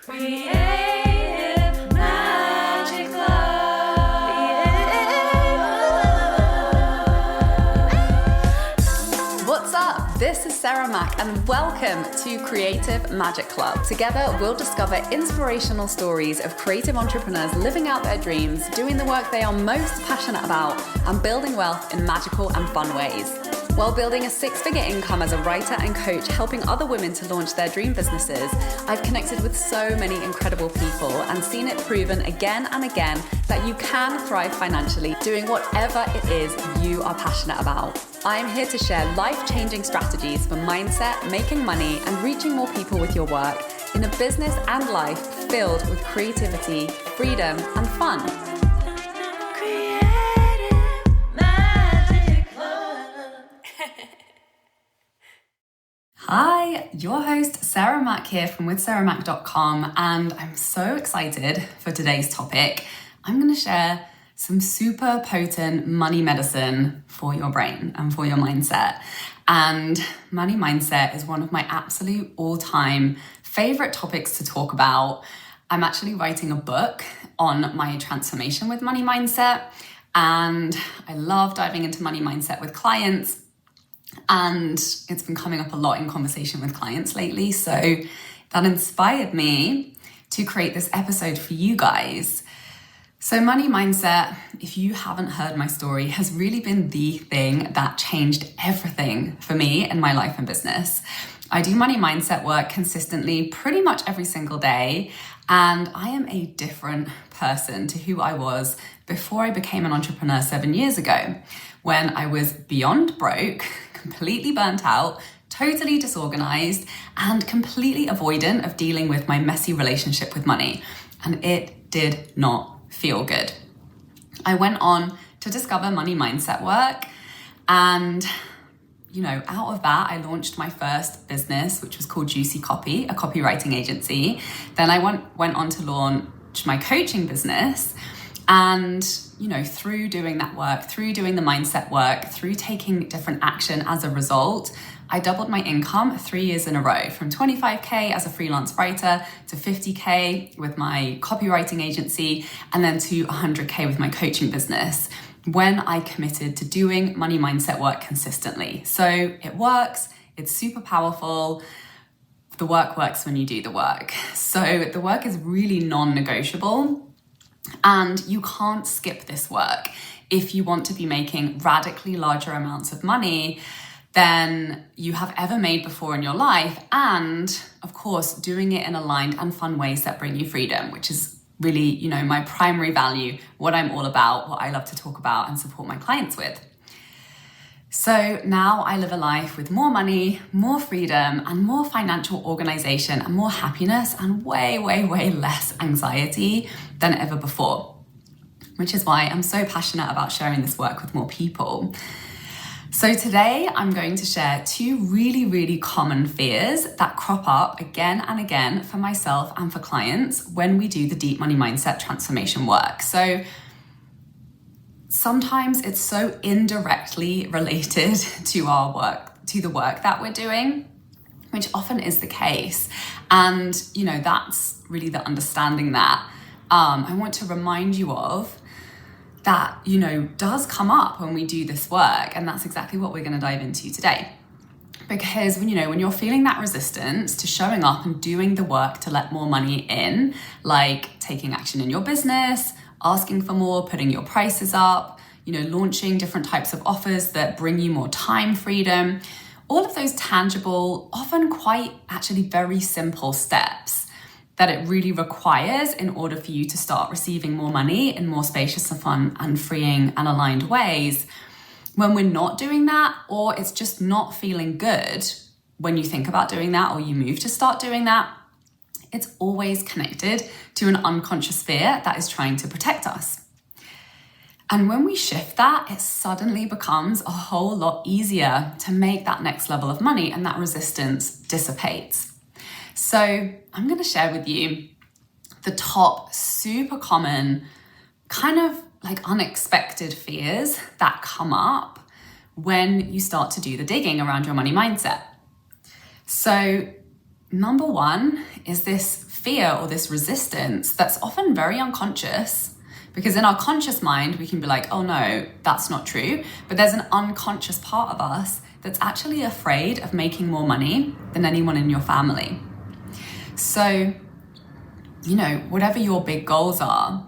Creative Magic Club. What's up? This is Sarah Mack and welcome to Creative Magic Club. Together, we'll discover inspirational stories of creative entrepreneurs living out their dreams, doing the work they are most passionate about, and building wealth in magical and fun ways. While building a six-figure income as a writer and coach, helping other women to launch their dream businesses, I've connected with so many incredible people and seen it proven again and again that you can thrive financially doing whatever it is you are passionate about. I'm here to share life-changing strategies for mindset, making money, and reaching more people with your work in a business and life filled with creativity, freedom, and fun. Hi, your host Sarah Mack here from withsarahmack.com, and I'm so excited for today's topic. I'm going to share some super potent money medicine for your brain and for your mindset. And money mindset is one of my absolute all-time favorite topics to talk about. I'm actually writing a book on my transformation with money mindset, and I love diving into money mindset with clients. And it's been coming up a lot in conversation with clients lately. So that inspired me to create this episode for you guys. So money mindset, if you haven't heard my story, has really been the thing that changed everything for me in my life and business. I do money mindset work consistently pretty much every single day. And I am a different person to who I was before I became an entrepreneur 7 years ago, when I was beyond broke, completely burnt out, totally disorganized, and completely avoidant of dealing with my messy relationship with money. And it did not feel good. I went on to discover money mindset work, and out of that, I launched my first business, which was called Juicy Copy, a copywriting agency. Then I went on to launch my coaching business. And, through doing that work, through doing the mindset work, through taking different action as a result, I doubled my income 3 years in a row, from 25K as a freelance writer to 50K with my copywriting agency, and then to 100K with my coaching business, when I committed to doing money mindset work consistently. So it works, it's super powerful. The work works when you do the work. So the work is really non-negotiable. And you can't skip this work if you want to be making radically larger amounts of money than you have ever made before in your life. And of course, doing it in aligned and fun ways that bring you freedom, which is really, my primary value, what I'm all about, what I love to talk about and support my clients with. So now I live a life with more money, more freedom, and more financial organization, and more happiness, and way, way, way less anxiety than ever before, which is why I'm so passionate about sharing this work with more people. So today I'm going to share two really, really common fears that crop up again and again for myself and for clients when we do the deep money mindset transformation work. So sometimes it's so indirectly related to our work, to the work that we're doing, which often is the case. And, that's really the understanding that I want to remind you of that, does come up when we do this work. And that's exactly what we're going to dive into today. Because when you're feeling that resistance to showing up and doing the work to let more money in, like taking action in your business, asking for more, putting your prices up, launching different types of offers that bring you more time freedom, all of those tangible, often quite actually very simple steps that it really requires in order for you to start receiving more money in more spacious and fun and freeing and aligned ways. When we're not doing that, or it's just not feeling good when you think about doing that, or you move to start doing that, it's always connected to an unconscious fear that is trying to protect us. And when we shift that, it suddenly becomes a whole lot easier to make that next level of money, and that resistance dissipates. So I'm going to share with you the top super common, kind of like unexpected fears that come up when you start to do the digging around your money mindset. So number one is this fear or this resistance that's often very unconscious. Because in our conscious mind, we can be like, oh no, that's not true. But there's an unconscious part of us that's actually afraid of making more money than anyone in your family. So, whatever your big goals are,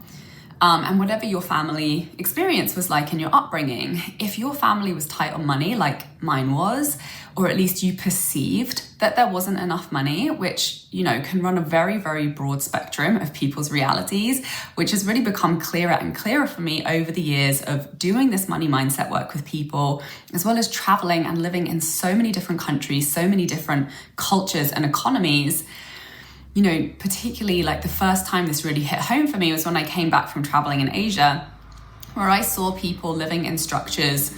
and whatever your family experience was like in your upbringing, if your family was tight on money like mine was, or at least you perceived that there wasn't enough money, which, can run a very, very broad spectrum of people's realities, which has really become clearer and clearer for me over the years of doing this money mindset work with people, as well as traveling and living in so many different countries, so many different cultures and economies. Particularly like the first time this really hit home for me was when I came back from traveling in Asia, where I saw people living in structures,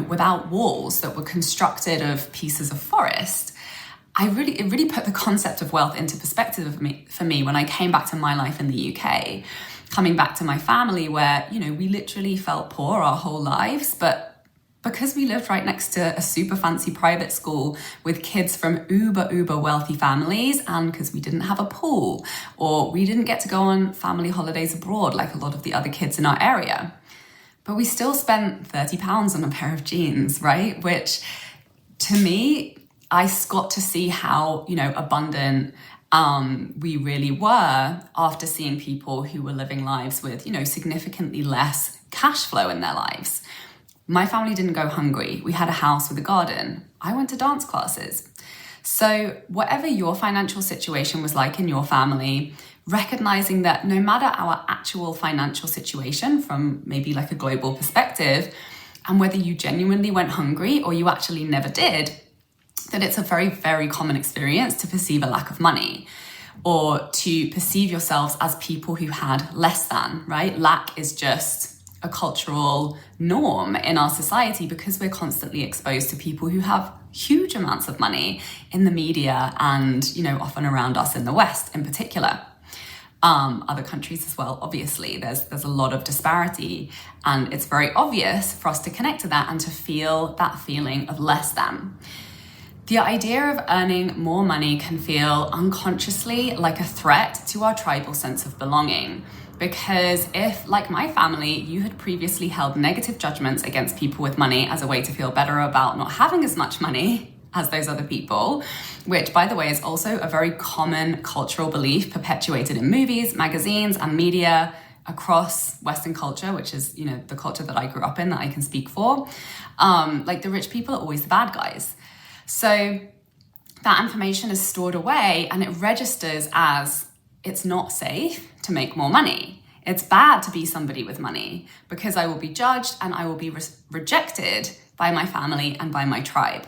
without walls that were constructed of pieces of forest. It really put the concept of wealth into perspective for me when I came back to my life in the UK, coming back to my family where, we literally felt poor our whole lives, but because we lived right next to a super fancy private school with kids from uber wealthy families, and because we didn't have a pool, or we didn't get to go on family holidays abroad like a lot of the other kids in our area, but we still spent £30 on a pair of jeans, right? Which to me, I got to see how, abundant we really were after seeing people who were living lives with, significantly less cash flow in their lives. My family didn't go hungry. We had a house with a garden. I went to dance classes. So whatever your financial situation was like in your family, recognizing that no matter our actual financial situation from maybe like a global perspective, and whether you genuinely went hungry or you actually never did, that it's a very, very common experience to perceive a lack of money or to perceive yourselves as people who had less than, right? Lack is just a cultural norm in our society because we're constantly exposed to people who have huge amounts of money in the media and, often around us in the West in particular. Other countries as well, obviously, there's a lot of disparity, and it's very obvious for us to connect to that and to feel that feeling of less than. The idea of earning more money can feel unconsciously like a threat to our tribal sense of belonging. Because if, like my family, you had previously held negative judgments against people with money as a way to feel better about not having as much money as those other people, which, by the way, is also a very common cultural belief perpetuated in movies, magazines, and media across Western culture, which is, the culture that I grew up in, that I can speak for. Like the rich people are always the bad guys. So that information is stored away and it registers as it's not safe to make more money. It's bad to be somebody with money because I will be judged and I will be rejected by my family and by my tribe.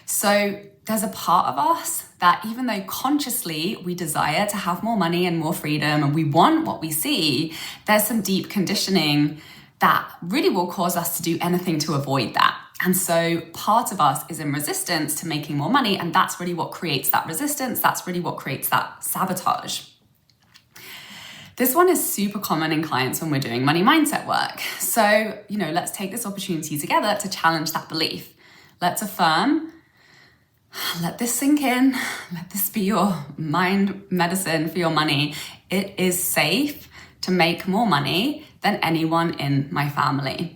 So there's a part of us that even though consciously we desire to have more money and more freedom and we want what we see, there's some deep conditioning that really will cause us to do anything to avoid that. And so part of us is in resistance to making more money, and that's really what creates that resistance. That's really what creates that sabotage. This one is super common in clients when we're doing money mindset work. So, let's take this opportunity together to challenge that belief. Let's affirm, let this sink in, let this be your mind medicine for your money. It is safe to make more money than anyone in my family.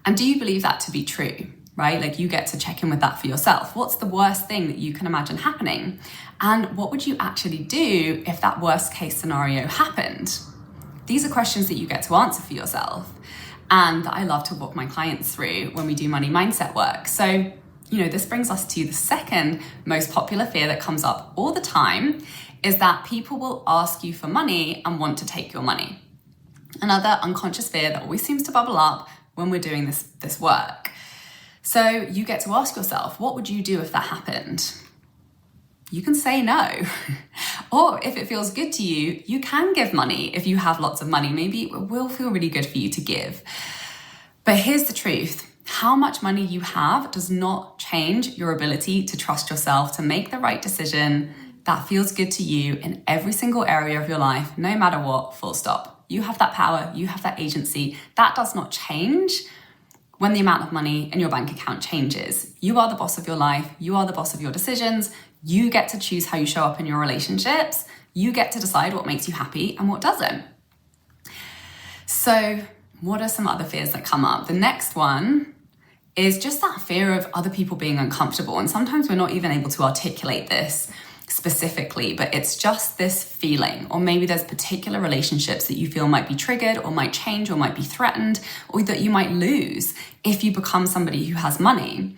And do you believe that to be true, right? Like you get to check in with that for yourself. What's the worst thing that you can imagine happening? And what would you actually do if that worst case scenario happened? These are questions that you get to answer for yourself and that I love to walk my clients through when we do money mindset work. So, this brings us to the second most popular fear that comes up all the time is that people will ask you for money and want to take your money. Another unconscious fear that always seems to bubble up when we're doing this work. So you get to ask yourself, what would you do if that happened? You can say no. Or if it feels good to you, you can give money. If you have lots of money, maybe it will feel really good for you to give. But here's the truth. How much money you have does not change your ability to trust yourself, to make the right decision that feels good to you in every single area of your life, no matter what, full stop. You have that power, you have that agency. That does not change when the amount of money in your bank account changes. You are the boss of your life, you are the boss of your decisions, You get to choose how you show up in your relationships. You get to decide what makes you happy and what doesn't. So what are some other fears that come up? The next one is just that fear of other people being uncomfortable. And sometimes we're not even able to articulate this specifically, but it's just this feeling, or maybe there's particular relationships that you feel might be triggered or might change or might be threatened, or that you might lose if you become somebody who has money.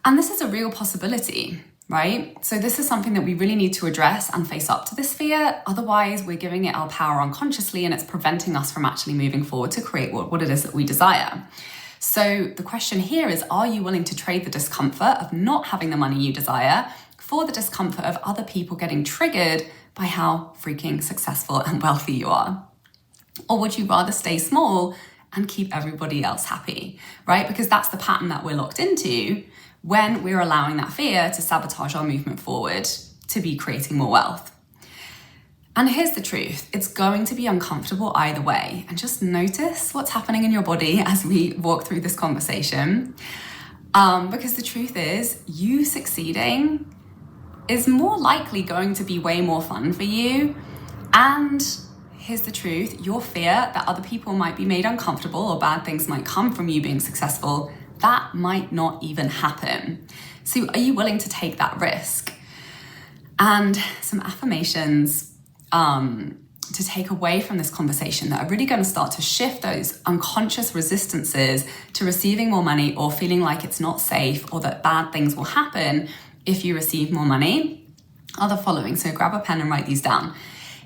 And this is a real possibility, right? So this is something that we really need to address and face up to this fear. Otherwise, we're giving it our power unconsciously, and it's preventing us from actually moving forward to create what it is that we desire. So the question here is, are you willing to trade the discomfort of not having the money you desire for the discomfort of other people getting triggered by how freaking successful and wealthy you are? Or would you rather stay small and keep everybody else happy, right? Because that's the pattern that we're locked into when we're allowing that fear to sabotage our movement forward to be creating more wealth. And here's the truth, it's going to be uncomfortable either way. And just notice what's happening in your body as we walk through this conversation. Because the truth is, you succeeding is more likely going to be way more fun for you. And here's the truth, your fear that other people might be made uncomfortable or bad things might come from you being successful, that might not even happen. So are you willing to take that risk? And some affirmations to take away from this conversation that are really going to start to shift those unconscious resistances to receiving more money or feeling like it's not safe or that bad things will happen if you receive more money are the following. So grab a pen and write these down.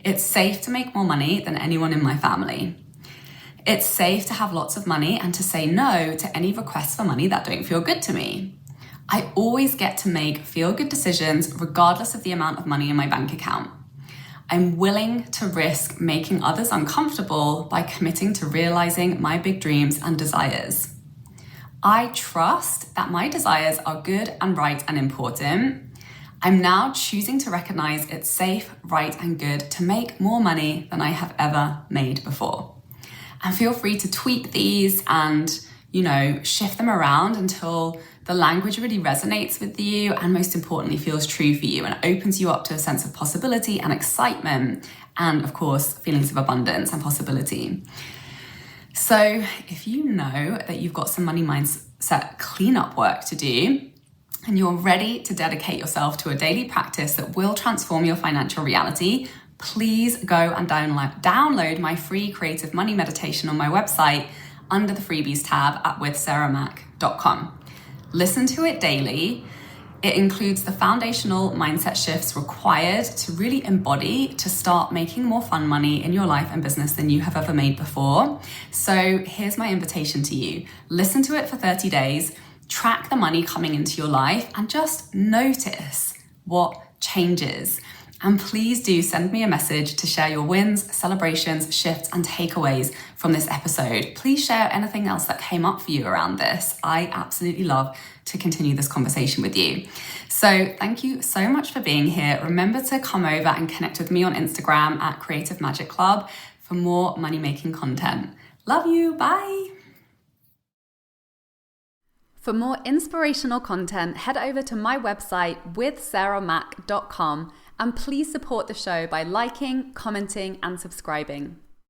It's safe to make more money than anyone in my family. It's safe to have lots of money and to say no to any requests for money that don't feel good to me. I always get to make feel-good decisions regardless of the amount of money in my bank account. I'm willing to risk making others uncomfortable by committing to realizing my big dreams and desires. I trust that my desires are good and right and important. I'm now choosing to recognize it's safe, right, and good to make more money than I have ever made before. And feel free to tweak these and, shift them around until the language really resonates with you and most importantly feels true for you and opens you up to a sense of possibility and excitement and, of course, feelings of abundance and possibility. So if you know that you've got some money mindset cleanup work to do and you're ready to dedicate yourself to a daily practice that will transform your financial reality, please go and download my free creative money meditation on my website under the freebies tab at withsarahmac.com. Listen to it daily. It includes the foundational mindset shifts required to really embody to start making more fun money in your life and business than you have ever made before. So here's my invitation to you. Listen to it for 30 days, track the money coming into your life, and just notice what changes. And please do send me a message to share your wins, celebrations, shifts, and takeaways from this episode. Please share anything else that came up for you around this. I absolutely love to continue this conversation with you. So thank you so much for being here. Remember to come over and connect with me on Instagram at Creative Magic Club for more money-making content. Love you. Bye. For more inspirational content, head over to my website withsarahmac.com and please support the show by liking, commenting, and subscribing.